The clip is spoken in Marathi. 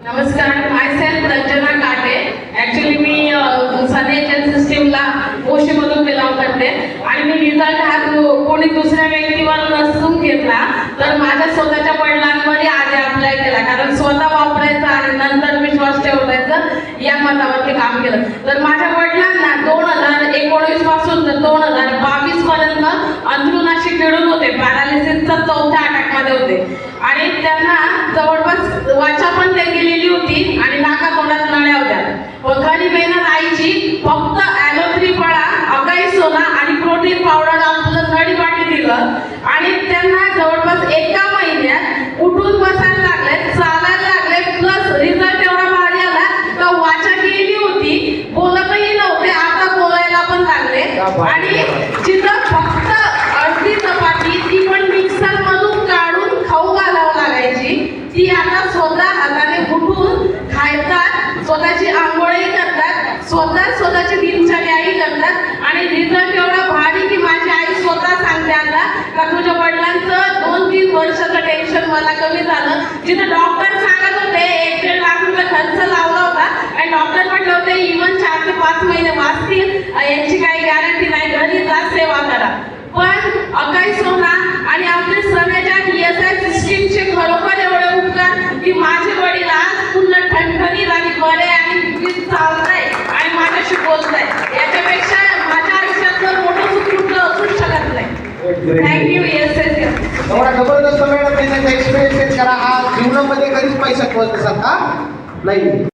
नमस्कार, माय सेल्फ रंजना काटे. ऍक्च्युली मी सनेजन सिस्टीमला ओशीमधून बिलॉंग करते आणि मी रिझल्ट हा कोणी दुसऱ्या व्यक्तीवर नसून घेतला, तर माझ्या स्वतःच्या वडिलांवरही आधी अप्लाय केला. कारण स्वतः वापरायचं आणि नंतर विश्वास ठेवायचं या मतावरती काम केलं. तर माझ्या वडिलांना 2019 पासून तर 2022 पर्यंत अंथरुणाशी खेळून होते. पॅरालिसिसचा 4थ्या अटॅकमध्ये होते आणि त्यांना जवळपास वाचा पण ते गेलेली होती आणि नाका तोंडात नळ्या होत्या. पण खरी मेहनत आईची फक्त ॲलोथ्री फळा, अकाई सोना आणि प्रोटीन पावडर आपलं नळी पाठी दिलं आणि त्यांना जवळपास एका महिन्यात उठून बसायला लागले, चालायला लागले. प्लस रिझल्ट एवढा भारी आला का वाचा गेली होती, बोलतही नव्हते, आता बोलायला पण लागले. आणि जिथं फक्त अर्धी चपाती ती पण मिक्सर मधून काढून खाऊ घालावं लागायची, ती आता स्वतः हाताने उठून खायतात, स्वतःची आंघोळही करतात, स्वतःची दिनचर्याही करतात. आणि रिझल्ट एवढा भारी की माझी आई स्वतः सांगते आता का तुझ्या वडिलांचं 2-3 वर्षाचं टेन्शन मला कमी झालं. जिथं डॉक्टर सांगत होते 1-1.5 लाख रुपये खर्च लावला होता आणि डॉक्टर म्हटले होते इव्हन 4 ते 5 महिने वाचतील, यांची काही गॅरंटी नाही, घरी जा सेवा करा. पण अकाई सोना आणि आपले सनेजन ESI सिस्टीमचे खरोखर एवढे उपकार की माझे वडील आज पूर्ण ठणठणीत आणि बरे आणि चालताय आणि माझ्याशी बोलताय. याच्यापेक्षा माझ्या आयुष्यात मोठं सुख कुठलं असूच शकत नाही. Thank you ESI. एवढा जबरदस्त मॅडम त्यांचा एक्सपिरियन्स करा. हा जीवनामध्ये कधीच पैसा कळत असा का नाही.